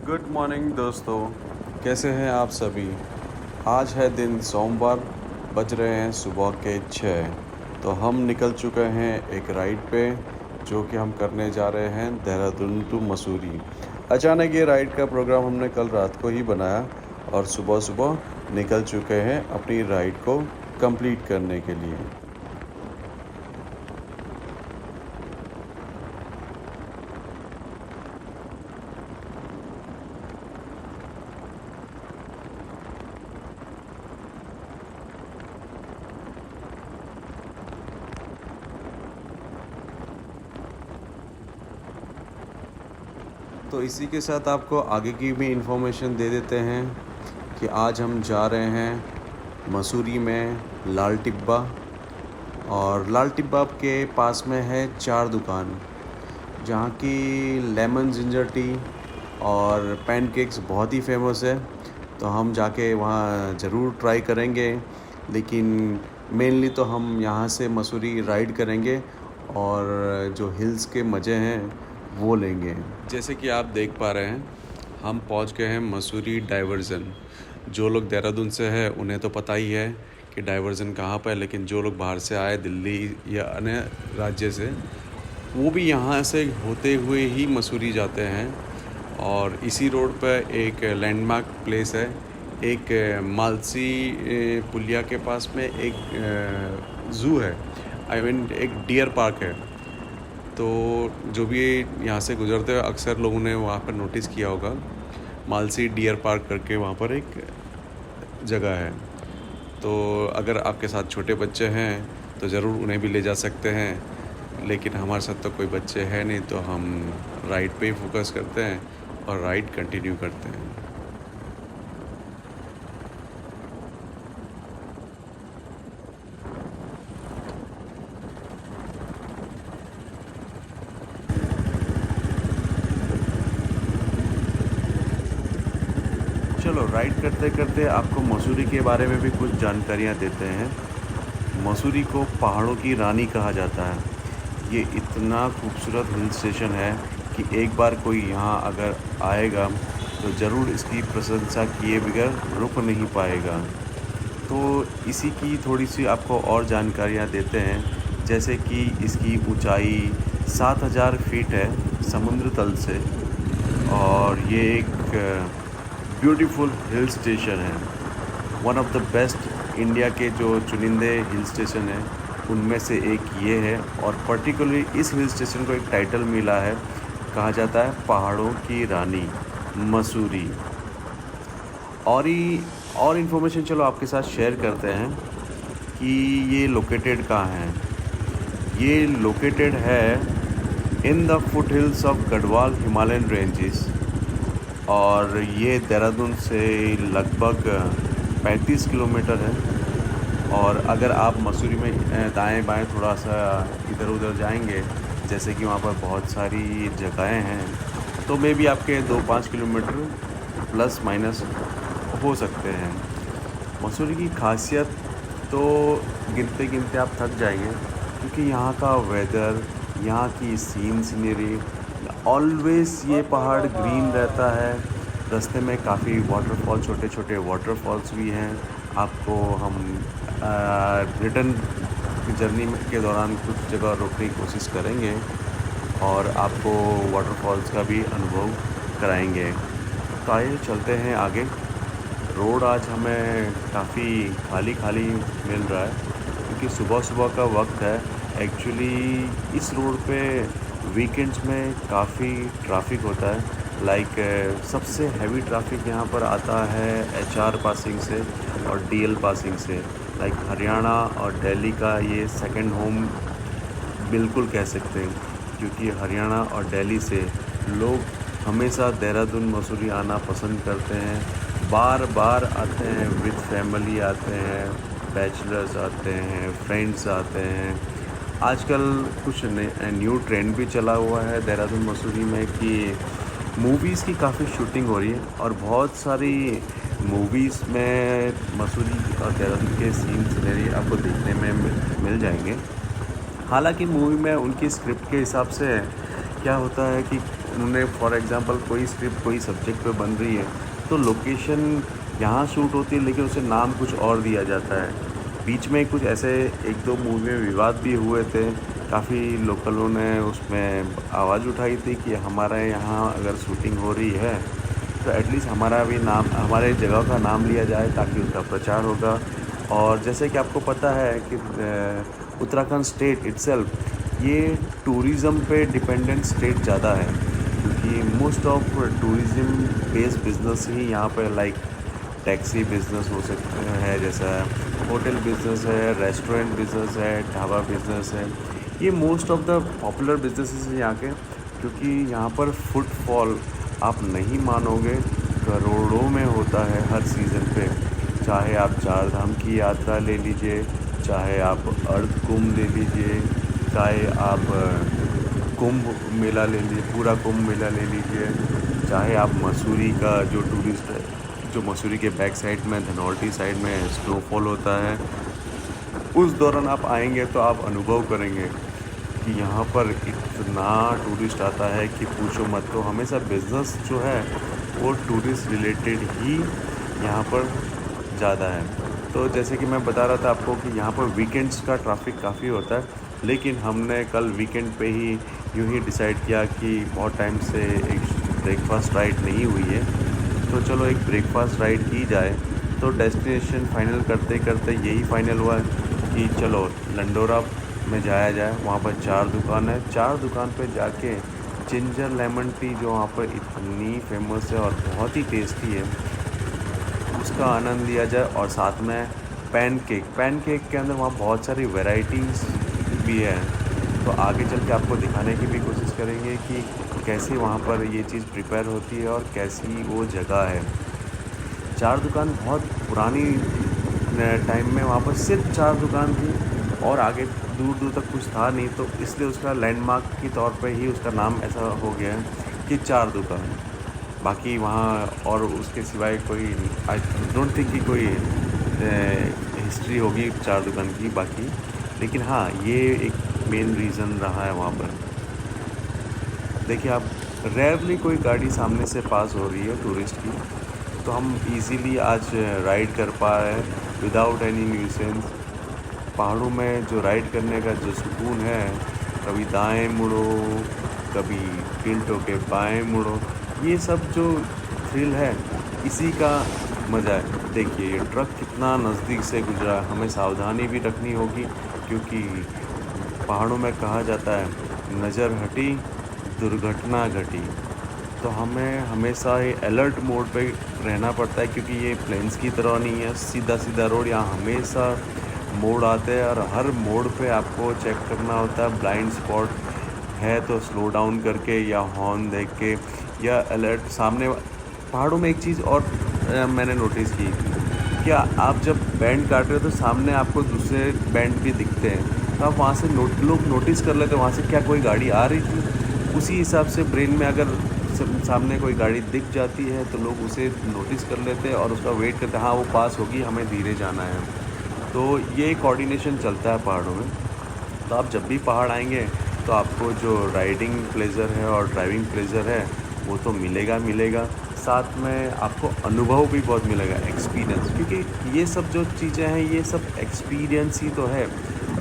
Good morning दोस्तों। कैसे हैं आप सभी। आज है दिन सोमवार, बज रहे हैं सुबह के 6। तो हम निकल चुके हैं एक राइड पे, जो कि हम करने जा रहे हैं देहरादून टू मसूरी। अचानक ये राइड का प्रोग्राम हमने कल रात को ही बनाया और सुबह सुबह निकल चुके हैं अपनी राइड को कंप्लीट करने के लिए। तो इसी के साथ आपको आगे की भी इन्फॉर्मेशन दे देते हैं कि आज हम जा रहे हैं मसूरी में लाल टिब्बा। और लाल टिब्बा के पास में है 4 दुकान, जहाँ की लेमन जिंजर टी और पैनकेक्स बहुत ही फेमस है। तो हम जाके वहाँ ज़रूर ट्राई करेंगे, लेकिन मेनली तो हम यहाँ से मसूरी राइड करेंगे और जो हिल्स के मज़े हैं वो लेंगे। जैसे कि आप देख पा रहे हैं, हम पहुँच गए हैं मसूरी डाइवर्जन। जो लोग देहरादून से हैं उन्हें तो पता ही है कि डाइवर्जन कहाँ पर है, लेकिन जो लोग बाहर से आए, दिल्ली या अन्य राज्य से, वो भी यहाँ से होते हुए ही मसूरी जाते हैं। और इसी रोड पर एक लैंडमार्क प्लेस है, एक मालसी पुलिया के पास में एक ज़ू है, एक डियर पार्क है। तो जो भी यहाँ से गुजरते हुए अक्सर लोगों ने वहाँ पर नोटिस किया होगा, मालसी डियर पार्क करके वहाँ पर एक जगह है। तो अगर आपके साथ छोटे बच्चे हैं तो ज़रूर उन्हें भी ले जा सकते हैं, लेकिन हमारे साथ तो कोई बच्चे हैं नहीं, तो हम राइड पे ही फोकस करते हैं और राइड कंटिन्यू करते हैं। चलो, राइड करते करते आपको मसूरी के बारे में भी कुछ जानकारियाँ देते हैं। मसूरी को पहाड़ों की रानी कहा जाता है। ये इतना खूबसूरत हिल स्टेशन है कि एक बार कोई यहाँ अगर आएगा तो ज़रूर इसकी प्रशंसा किए बगैर रुक नहीं पाएगा। तो इसी की थोड़ी सी आपको और जानकारियाँ देते हैं, जैसे कि इसकी ऊंचाई 7000 फीट है समुद्र तल से, और ये एक ब्यूटीफुल हिल स्टेशन है। One of the best India के जो चुनिंदे हिल स्टेशन हैं उनमें से एक ये है। और पर्टिकुलरली इस हिल स्टेशन को एक टाइटल मिला है, कहा जाता है पहाड़ों की रानी मसूरी। और इन्फॉर्मेशन चलो आपके साथ शेयर करते हैं कि ये लोकेटेड कहाँ है। ये लोकेटेड है in the foot hills of Garhwal Himalayan ranges, और ये देहरादून से लगभग 35 किलोमीटर है। और अगर आप मसूरी में दाएं बाएं थोड़ा सा इधर उधर जाएंगे, जैसे कि वहाँ पर बहुत सारी जगहें हैं, तो मे भी आपके 2-5 किलोमीटर प्लस माइनस हो सकते हैं। मसूरी की खासियत तो गिनते गिनते आप थक जाएंगे, क्योंकि यहाँ का वेदर, यहाँ की सीनरी, ऑलवेज़ ये पहाड़ ग्रीन रहता है। रास्ते में काफ़ी वाटरफॉल, छोटे छोटे वाटरफॉल्स भी हैं। आपको हम रिटर्न जर्नी के दौरान कुछ जगह रोकने की कोशिश करेंगे और आपको वाटरफॉल्स का भी अनुभव कराएंगे। तो आइए चलते हैं आगे। रोड आज हमें काफ़ी खाली खाली मिल रहा है, क्योंकि सुबह सुबह का वक्त है। एक्चुअली इस रोड पे वीकेंड्स में काफ़ी ट्रैफिक होता है। सबसे हैवी ट्रैफिक यहाँ पर आता है HR पासिंग से और DL पासिंग से। हरियाणा और दिल्ली का ये सेकंड होम बिल्कुल कह सकते हैं, क्योंकि हरियाणा और दिल्ली से लोग हमेशा देहरादून मसूरी आना पसंद करते हैं। बार बार आते हैं, विद फैमिली आते हैं, बैचलर्स आते हैं, फ्रेंड्स आते हैं। आजकल कुछ न्यू ट्रेंड भी चला हुआ है देहरादून मसूरी में कि मूवीज़ की काफ़ी शूटिंग हो रही है, और बहुत सारी मूवीज़ में मसूरी और देहरादून के सीन सिनेरी आपको देखने में मिल जाएंगे। हालांकि मूवी में उनकी स्क्रिप्ट के हिसाब से क्या होता है कि उन्होंने फॉर एग्ज़ाम्पल कोई स्क्रिप्ट कोई सब्जेक्ट पे बन रही है तो लोकेशन यहाँ शूट होती है लेकिन उसे नाम कुछ और दिया जाता है। बीच में कुछ ऐसे 1-2 मूवी में विवाद भी हुए थे। काफ़ी लोकलों ने उसमें आवाज़ उठाई थी कि हमारे यहाँ अगर शूटिंग हो रही है तो एटलीस्ट हमारा भी नाम, हमारे जगह का नाम लिया जाए ताकि उसका प्रचार होगा। और जैसे कि आपको पता है कि उत्तराखंड स्टेट इटसेल्फ ये टूरिज़्म पे डिपेंडेंट स्टेट ज़्यादा है, क्योंकि most of tourism based business ही यहाँ पे लाइक टैक्सी बिज़नेस हो सकते हैं, जैसा होटल बिज़नेस है, रेस्टोरेंट बिज़नेस है, ढाबा बिज़नेस है। ये most of the popular businesses हैं यहाँ के, क्योंकि यहाँ पर फुटफॉल आप नहीं मानोगे, करोड़ों में होता है हर सीज़न पे। चाहे आप चार धाम की यात्रा ले लीजिए, चाहे आप अर्ध कुंभ ले लीजिए, चाहे आप कुंभ मेला ले लीजिए, पूरा कुंभ मेला ले लीजिए, चाहे आप मसूरी का जो टूरिस्ट है, जो मसूरी के बैक साइड में धनौल्टी साइड में स्नोफॉल होता है, उस दौरान आप आएंगे तो आप अनुभव करेंगे कि यहाँ पर इतना टूरिस्ट आता है कि पूछो मत। तो हमेशा बिज़नेस जो है वो टूरिस्ट रिलेटेड ही यहाँ पर ज़्यादा है। तो जैसे कि मैं बता रहा था आपको कि यहाँ पर वीकेंड्स का ट्रैफिक काफ़ी होता है, लेकिन हमने कल वीकेंड पे ही यूँ ही डिसाइड किया कि बहुत टाइम से एक ब्रेकफास्ट राइड नहीं हुई है, तो चलो एक ब्रेकफास्ट राइड की जाए। तो डेस्टिनेशन फाइनल करते करते यही फाइनल हुआ कि चलो लंडोरा में जाया जाए। वहाँ पर 4 दुकान है, 4 दुकान पे जाके जिंजर लेमन टी जो वहाँ पर इतनी फेमस है और बहुत ही टेस्टी है, उसका आनंद लिया जाए। और साथ में पैनकेक के अंदर वहाँ बहुत सारी वैरायटीज़ भी है, तो आगे चल के आपको दिखाने की भी कोशिश करेंगे कि कैसे वहाँ पर ये चीज़ प्रिपेयर होती है और कैसी वो जगह है। 4 दुकान बहुत पुरानी टाइम में वहाँ पर सिर्फ 4 दुकान थी और आगे दूर दूर तक कुछ था नहीं, तो इसलिए उसका लैंडमार्क के तौर पे ही उसका नाम ऐसा हो गया है कि 4 दुकान। बाकी वहाँ और उसके सिवाय कोई आई डोंट थिंक कि कोई हिस्ट्री होगी 4 दुकान की बाकी, लेकिन हाँ ये एक मेन रीज़न रहा है वहाँ पर। देखिए आप, रेयरली कोई गाड़ी सामने से पास हो रही है टूरिस्ट की, तो हम इजीली आज राइड कर पा रहे हैं विदाउट एनी न्यूसेंस। पहाड़ों में जो राइड करने का जो सुकून है, कभी दाएं मुड़ो, कभी टिल्ट होके बाएं मुड़ो, ये सब जो थ्रिल है इसी का मज़ा है। देखिए ये ट्रक कितना नज़दीक से गुजरा, हमें सावधानी भी रखनी होगी, क्योंकि पहाड़ों में कहा जाता है नज़र हटी दुर्घटना घटी। तो हमें हमेशा ये अलर्ट मोड पे रहना पड़ता है, क्योंकि ये प्लेन्स की तरह नहीं है सीधा सीधा रोड, यहाँ हमेशा मोड़ आते हैं और हर मोड़ पे आपको चेक करना होता है। ब्लाइंड स्पॉट है तो स्लो डाउन करके या हॉर्न देख के या अलर्ट सामने। पहाड़ों में एक चीज़ और मैंने नोटिस की, क्या आप जब बैंड काट रहे हो तो सामने आपको दूसरे बैंड भी दिखते हैं, तो आप वहाँ से लोग नोटिस कर लेते हैं वहाँ से क्या कोई गाड़ी आ रही थी। उसी हिसाब से ब्रेन में अगर सामने कोई गाड़ी दिख जाती है तो लोग उसे नोटिस कर लेते हैं और उसका वेट करते हैं, हाँ वो पास होगी हमें धीरे जाना है। तो ये कोऑर्डिनेशन चलता है पहाड़ों में। तो आप जब भी पहाड़ आएंगे तो आपको जो राइडिंग प्लेजर है और ड्राइविंग प्लेजर है वो तो मिलेगा, साथ में आपको अनुभव भी बहुत मिलेगा, एक्सपीरियंस, क्योंकि ये सब जो चीज़ें हैं ये सब एक्सपीरियंस ही तो है,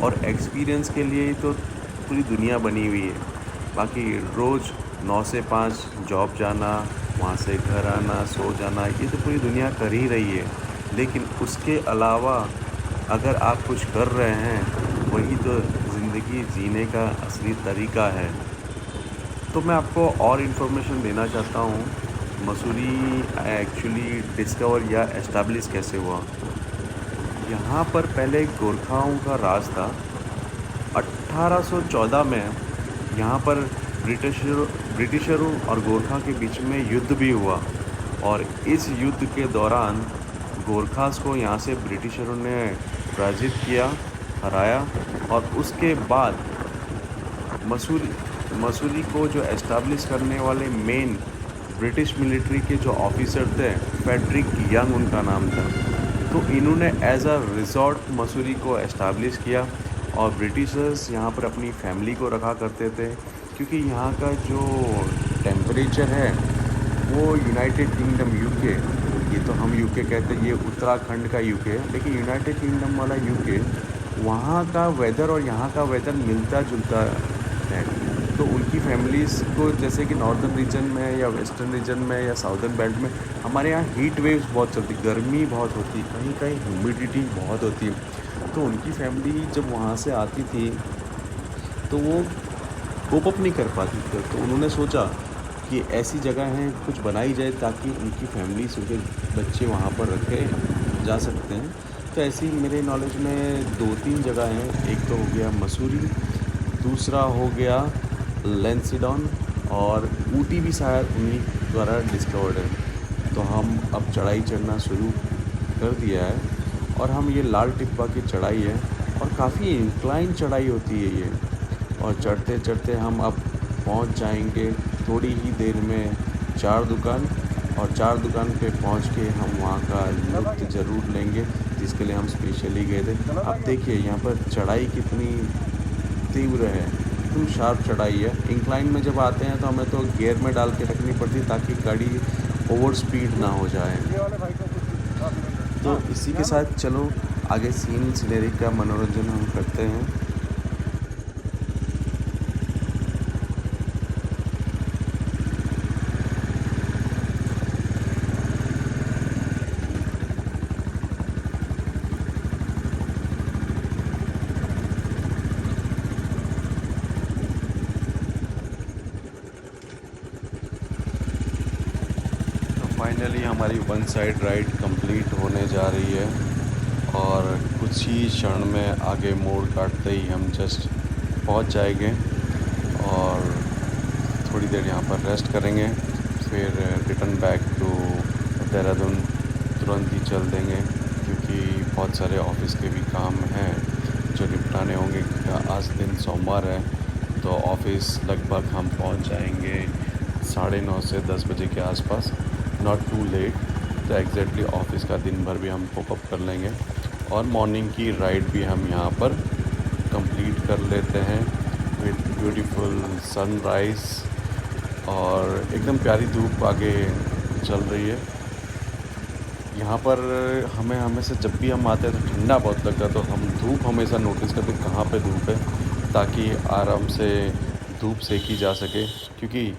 और एक्सपीरियंस के लिए ही तो पूरी दुनिया बनी हुई है। बाकी रोज़ 9 से 5 जॉब जाना, वहाँ से घर आना, सो जाना, ये तो पूरी दुनिया कर ही रही है, लेकिन उसके अलावा अगर आप कुछ कर रहे हैं वही तो ज़िंदगी जीने का असली तरीका है। तो मैं आपको और इन्फॉर्मेशन देना चाहता हूँ, मसूरी एक्चुअली डिस्कवर या एस्टैब्लिश कैसे हुआ। यहाँ पर पहले गोरखाओं का राज था। 1814 में यहाँ पर ब्रिटिशरों और गोरखा के बीच में युद्ध भी हुआ, और इस युद्ध के दौरान गोरखास को यहाँ से ब्रिटिशरों ने पराजित किया, हराया, और उसके बाद मसूरी को जो एस्टैब्लिश करने वाले मेन ब्रिटिश मिलिट्री के जो ऑफिसर थे, फ्रेडरिक यंग उनका नाम था। तो इन्होंने एज अ रिजॉर्ट मसूरी को एस्टैब्लिश किया, और ब्रिटिशर्स यहाँ पर अपनी फैमिली को रखा करते थे, क्योंकि यहाँ का जो टेम्परेचर है वो यूनाइटेड किंगडम यूके, ये तो हम यूके कहते हैं, ये उत्तराखंड का यूके है, लेकिन यूनाइटेड किंगडम वाला यूके, वहाँ का वेदर और यहाँ का वेदर मिलता जुलता है। तो उनकी फैमिलीज़ को जैसे कि नॉर्दर्न रीजन में या वेस्टर्न रीजन में या साउदर्न बेल्ट में हमारे यहाँ हीट वेव्स बहुत चलती, गर्मी बहुत होती, कहीं कहीं ह्यूमिडिटी बहुत होती है। तो उनकी फैमिली जब वहाँ से आती थी तो वो कोप अप नहीं कर पाती थी। तो उन्होंने सोचा कि ऐसी जगह हैं कुछ बनाई जाए ताकि उनकी फैमिलीज, उनके बच्चे वहाँ पर रखे जा सकते हैं। तो ऐसी मेरे नॉलेज में 2-3 जगह हैं। एक तो हो गया मसूरी, दूसरा हो गया लेंसिडॉन, और ऊटी भी शायद उन्हीं द्वारा डिस्कवर्ड है। तो हम अब चढ़ाई चढ़ना शुरू कर दिया है और हम ये लाल टिब्बा की चढ़ाई है और काफ़ी इंक्लाइन चढ़ाई होती है ये, और चढ़ते चढ़ते हम अब पहुंच जाएंगे थोड़ी ही देर में चार दुकान, और चार दुकान पे पहुंच के हम वहाँ का लुत्फ़ ज़रूर लेंगे जिसके लिए हम स्पेशली गए थे। अब देखिए यहाँ पर चढ़ाई कितनी तीव्र है, एकदम शार्प चढ़ाई है। इंक्लाइन में जब आते हैं तो हमें तो गियर में डाल के रखनी पड़ती ताकि गाड़ी ओवर स्पीड ना हो जाए। तो इसी के साथ चलो आगे सीन सिनेरी का मनोरंजन हम करते हैं। फाइनली हमारी वन साइड राइड कंप्लीट होने जा रही है और कुछ ही क्षण में आगे मोड़ काटते ही हम जस्ट पहुंच जाएंगे और थोड़ी देर यहाँ पर रेस्ट करेंगे, फिर रिटर्न बैक टू देहरादून तुरंत ही चल देंगे क्योंकि बहुत सारे ऑफिस के भी काम हैं जो निपटाने होंगे। आज दिन सोमवार है तो ऑफिस लगभग हम पहुँच जाएंगे 9:30 से 10 बजे के आसपास, नॉट टू लेट। तो एग्जैक्टली ऑफिस का दिन भर भी हम कोप अप कर लेंगे और मॉर्निंग की राइड भी हम यहाँ पर कंप्लीट कर लेते हैं विद ब्यूटीफुल सनराइज़, और एकदम प्यारी धूप आगे चल रही है। यहाँ पर हमें हमेशा जब भी हम आते हैं तो ठंडा बहुत लगता है, तो हम धूप हमेशा नोटिस करते हैं कहाँ पे धूप है ताकि आराम से धूप सेकी जा सके, क्योंकि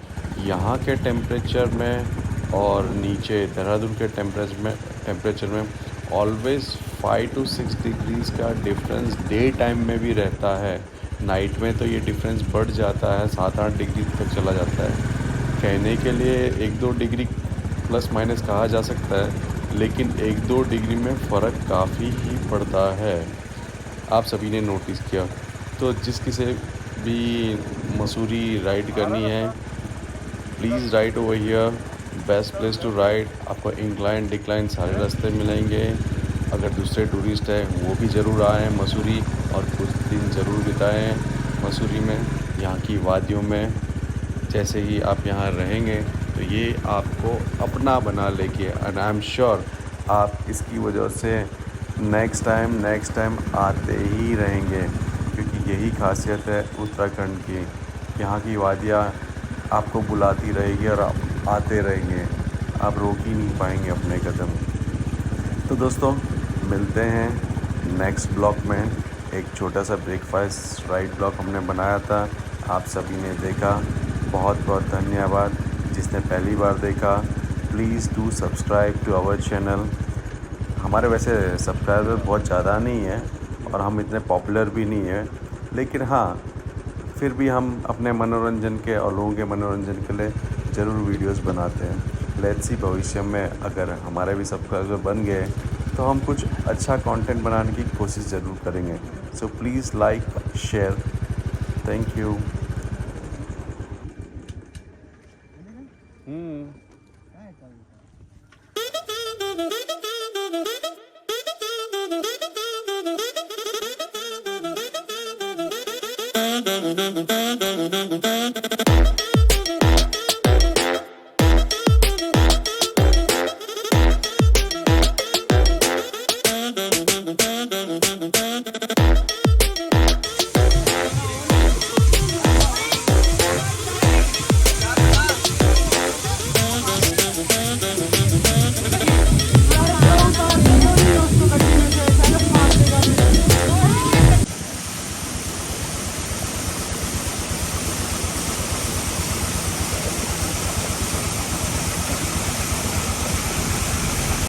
यहाँ के टेम्परेचर में और नीचे देहरादून के टेम्परेचर में ऑलवेज़ 5 to 6 डिग्रीज़ का डिफरेंस डे टाइम में भी रहता है। नाइट में तो ये डिफरेंस बढ़ जाता है, 7-8 डिग्री तक चला जाता है। कहने के लिए 1-2 डिग्री प्लस माइनस कहा जा सकता है, लेकिन 1-2 डिग्री में फ़र्क काफ़ी ही पड़ता है, आप सभी ने नोटिस किया। तो जिस किसी भी मसूरी राइड करनी है, please ride over here, best place to ride. आपको इंक्लाइन डिक्लाइन सारे रास्ते मिलेंगे। अगर दूसरे टूरिस्ट हैं वो भी ज़रूर आएँ मसूरी और कुछ दिन ज़रूर बिताएँ मसूरी में, यहाँ की वादियों में। जैसे ही आप यहाँ रहेंगे तो ये आपको अपना बना लेंगे, एंड आई एम श्योर आप इसकी वजह से नेक्स्ट टाइम आते ही रहेंगे, क्योंकि यही खासियत है उत्तराखंड की। यहाँ की वादियाँ आपको बुलाती रहेगी और आप आते रहेंगे, आप रोक ही नहीं पाएंगे अपने कदम। तो दोस्तों मिलते हैं नेक्स्ट ब्लॉग में। एक छोटा सा ब्रेकफास्ट राइड ब्लॉग हमने बनाया था, आप सभी ने देखा, बहुत बहुत धन्यवाद। जिसने पहली बार देखा please do subscribe to our channel. हमारे वैसे सब्सक्राइबर बहुत ज़्यादा नहीं है और हम इतने पॉपुलर भी नहीं है, लेकिन हाँ फिर भी हम अपने मनोरंजन के और लोगों के मनोरंजन के लिए ज़रूर वीडियोस बनाते हैं। लेट्स सी भविष्य में अगर हमारे भी सब्सक्राइबर बन गए तो हम कुछ अच्छा कंटेंट बनाने की कोशिश ज़रूर करेंगे। So please like share, thank you.